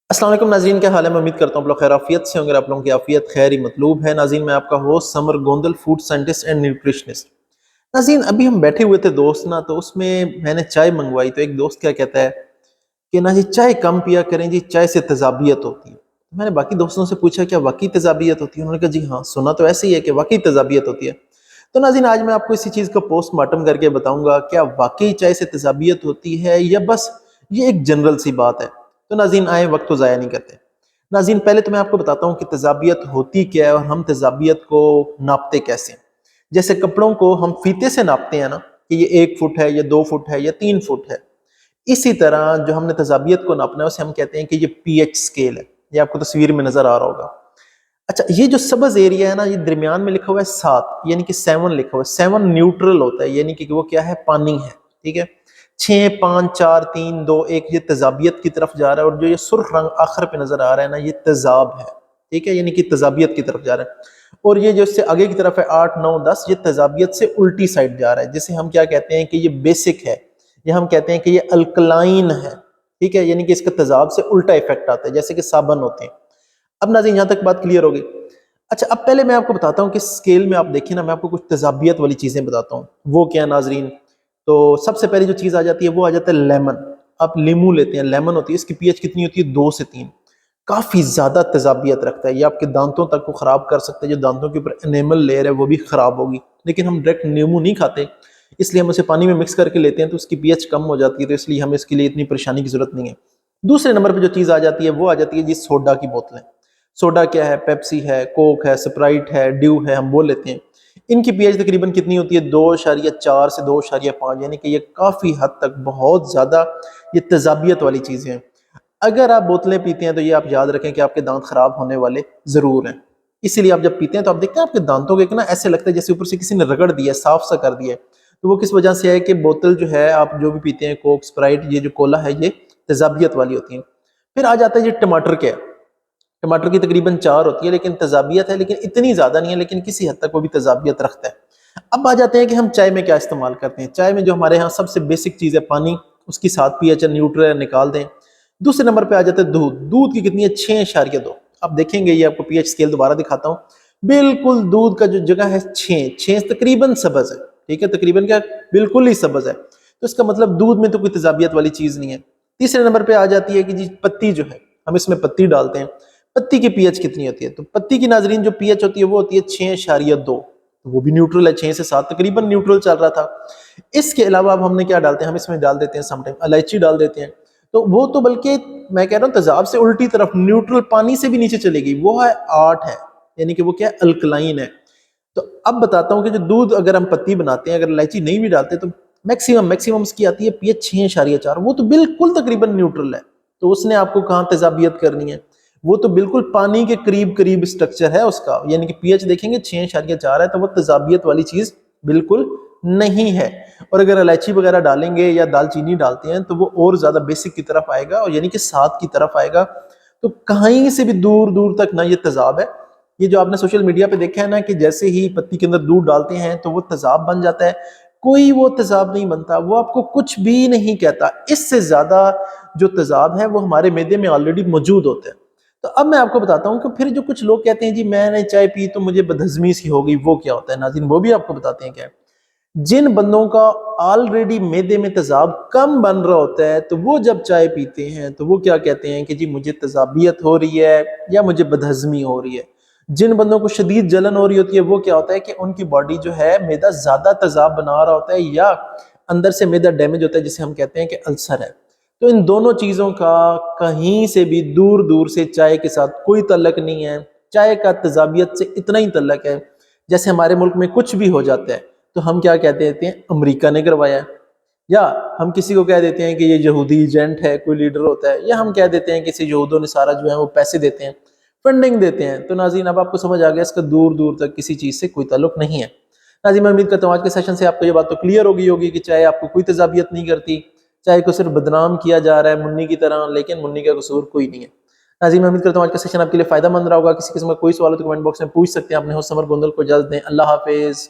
अस्सलाम वालेकुम नाज़रीन, क्या हाल है। मैं उम्मीद करता हूँ आप लोग खैर आफियत से होंगे। आप लोगों की आफियत खैर ही मतलूब है। नाज़रीन, मैं आपका host summer Gondal, food scientist and nutritionist. नाज़रीन, अभी हम बैठे हुए थे दोस्त ना, तो उसमें मैंने चाय मंगवाई तो एक दोस्त क्या कहता है कि ना जी चाय कम पिया करें जी, चाय से तेज़ाबियत होती है। मैंने बाकी दोस्तों से पूछा क्या वाकई तेज़ाबियत होती है? उन्होंने कहा जी हाँ, सुना तो ऐसे ही है कि वाकई तेज़ाबियत होती है। तो नाज़रीन, आज मैं आपको इसी चीज़ का पोस्टमार्टम करके बताऊंगा क्या वाकई चाय से तेज़ाबियत होती है या बस ये एक जनरल सी बात है। तो नाज़रीन, आए वक्त तो ज़ाया नहीं करते। नाज़रीन, पहले तो मैं आपको बताता हूँ कि तेज़ाबियत होती क्या है और हम तेज़ाबियत को नापते कैसे हैं। जैसे कपड़ों को हम फीते से नापते हैं ना, कि ये 1 फुट है, ये 2 फुट है, या 3 फुट है। इसी तरह जो हमने तेज़ाबियत को नापना है उसे हम कहते हैं कि ये पीएच स्केल है। ये आपको तस्वीर में नजर आ रहा होगा। अच्छा, ये जो सब्ज एरिया है ना, ये दरमियान में लिखा हुआ है 7, यानी कि 7 लिखा हुआ है। 7 न्यूट्रल होता है, यानी कि वो क्या है, पानी है। ठीक है। 6, 5, 4, 3, 2, 1 ये तेज़ाबियत की तरफ जा रहा है, और जो ये सुर्ख रंग आखिर पे नजर आ रहा है ना, ये तेज़ाब है। ठीक है, यानी कि तेज़ाबियत की तरफ जा रहा है। और ये जो इससे आगे की तरफ है 8, 9, 10, ये तेज़ाबियत से उल्टी साइड जा रहा है, जिसे हम क्या कहते हैं कि ये बेसिक है, या हम कहते हैं कि ये अल्कलाइन है। ठीक है, यानी कि इसका तेज़ाब से उल्टा इफेक्ट आता है, जैसे कि साबन होते हैं। अब नाज़रीन, यहाँ तक बात क्लियर होगी। अच्छा, अब पहले मैं आपको बताता हूँ कि स्केल में आप देखिए ना, मैं आपको कुछ तेज़ाबियत वाली चीज़ें बताता हूँ। वो क्या है नाज़रीन? तो सबसे पहले जो चीज़ आ जाती है वो आ जाता है लेमन। आप लीमू लेते हैं, लेमन होती है, इसकी पीएच कितनी होती है? 2 से 3। काफ़ी ज़्यादा तेज़ाबियत रखता है, ये आपके दांतों तक को ख़राब कर सकता है। जो दांतों के ऊपर एनेमल लेयर है वो भी ख़राब होगी। लेकिन हम डायरेक्ट नींबू नहीं खाते, इसलिए हम उसे पानी में मिक्स करके लेते हैं, तो उसकी पीएच कम हो जाती है, तो इसलिए हमें इसके लिए इतनी परेशानी की ज़रूरत नहीं है। दूसरे नंबर पर जो चीज़ आ जाती है वो आ जाती है जी सोडा की बोतलें। सोडा क्या है? पेप्सी है, कोक है, स्प्राइट है, ड्यू है, हम वो लेते हैं। इनकी पीएच तकरीबन कितनी होती है? 2.4 से 2.5, यानी कि ये काफ़ी हद तक बहुत ज़्यादा ये तेज़ाबियत वाली चीज़ें हैं। अगर आप बोतलें पीते हैं तो ये आप याद रखें कि आपके दांत खराब होने वाले ज़रूर हैं। इसीलिए आप जब पीते हैं तो आप देखते हैं आपके दांतों को एक ना ऐसे लगता है जैसे ऊपर से किसी ने रगड़ दिया, साफ सा कर दिया है। तो वो किस वजह से है कि बोतल जो है, आप जो भी पीते हैं, कोक, स्प्राइट, ये जो कोला है, ये तेज़ाबियत वाली होती है। फिर आ जाता है ये टमाटर क्या है। टमाटर की तकरीबन 4 होती है, लेकिन तेज़ाबियत है, लेकिन इतनी ज़्यादा नहीं है, लेकिन किसी हद तक वो भी तेज़ाबियत रखता है। अब आ जाते हैं कि हम चाय में क्या इस्तेमाल करते हैं। चाय में जो हमारे यहाँ सबसे बेसिक चीज़ है पानी, उसकी 7 पीएच न्यूट्रल निकाल दें। दूसरे नंबर पे आ जाता है दूध। दूध की कितनी है? 6.2। आप देखेंगे, ये आपको पीएच स्केल दोबारा दिखाता हूँ। बिल्कुल दूध का जो जगह है 6 तकरीबन सब्ज है। ठीक है, तकरीबन क्या, बिल्कुल ही सब्ज है। तो इसका मतलब दूध में तो कोई तेज़ाबियत वाली चीज़ नहीं है। तीसरे नंबर पे आ जाती है कि जी पत्ती जो है, हम इसमें पत्ती डालते हैं। पत्ती की पीएच कितनी होती है? तो पत्ती की नाजरीन जो पीएच होती है वो होती है 6.2। वो भी न्यूट्रल है, 6 से 7 तकरीबन न्यूट्रल चल रहा था। इसके अलावा अब हमने क्या डालते हैं? हम इसमें डाल देते हैं समटाइम इलायची डाल देते हैं। तो वो तो बल्कि मैं कह रहा हूँ तेजाब से उल्टी तरफ, न्यूट्रल पानी से भी नीचे चलेगी, वो है 8 है, यानी कि वो क्या है? अल्कलाइन है। तो अब बताता हूँ कि जो दूध अगर हम पत्ती बनाते हैं, अगर इलायची नहीं भी डालते, तो मैक्सिमम मैक्सिमम उसकी आती है पीएच 6.4। वो तो बिल्कुल तकरीबन न्यूट्रल है। तो उसने आपको कहाँ तेजाबियत करनी है? वो तो बिल्कुल पानी के करीब करीब स्ट्रक्चर है उसका, यानी कि पीएच देखेंगे 6.4 है, तो वो तेजाबियत वाली चीज बिल्कुल नहीं है। और अगर इलायची वगैरह डालेंगे या दालचीनी डालते हैं तो वो और ज्यादा बेसिक की तरफ आएगा, और यानी कि 7 की तरफ आएगा। तो कहीं से भी दूर दूर तक ना ये तेजाब है। ये जो आपने सोशल मीडिया पे देखा है ना, कि जैसे ही पत्ती के अंदर दूध डालते हैं तो वो तेजाब बन जाता है, कोई वो तेजाब नहीं बनता। वो आपको कुछ भी नहीं कहता। इससे ज्यादा जो तेजाब है वो हमारे मैदे में ऑलरेडी मौजूद होते हैं। तो अब मैं आपको बताता हूँ कि फिर जो कुछ लोग कहते हैं जी मैंने चाय पी तो मुझे बदहजमी सी हो गई, वो क्या होता है नाज़रीन, वो भी आपको बताते हैं क्या है। जिन बंदों का ऑलरेडी मैदे में तेजाब कम बन रहा होता है, तो वो जब चाय पीते हैं तो वो क्या कहते हैं कि जी मुझे तेजाबियत हो रही है या मुझे बदहजमी हो रही है। जिन बंदों को शदीद जलन हो रही होती है, वो क्या होता है कि उनकी बॉडी जो है मैदा ज्यादा तेजाब बना रहा होता है, या अंदर से मैदा डैमेज होता है, जिसे हम कहते हैं कि अल्सर है। तो इन दोनों चीजों का कहीं से भी दूर दूर से चाय के साथ कोई तल्लक नहीं है। चाय का तेजाबियत से इतना ही तल्लक है, जैसे हमारे मुल्क में कुछ भी हो जाता है तो हम क्या कहते देते हैं, अमेरिका ने करवाया है। या हम किसी को कह देते हैं कि ये यहूदी एजेंट है, कोई लीडर होता है, या हम कह देते हैं किसी यहूदों ने सारा जो है वो पैसे देते हैं, फंडिंग देते हैं। तो नाज़रीन, अब आपको समझ आ गया, इसका दूर दूर तक किसी चीज़ से कोई ताल्लुक नहीं है। नाज़रीन, मैं उम्मीद करता हूँ आज के सेशन से आपको ये बात तो क्लियर होगी कि चाय आपको कोई तेजाबियत नहीं करती। चाय को सिर्फ बदनाम किया जा रहा है मुन्नी की तरह, लेकिन मुन्नी का कसूर कोई नहीं है। नाज़रीन, मैं उम्मीद करता हूँ आज का सेशन आपके लिए फायदा मंद रहा होगा। किसी किस्म का कोई सवाल हो तो कमेंट बॉक्स में पूछ सकते हैं। अपने होस्ट समर गोंदल को इजाजत दें। अल्लाह हाफिज़।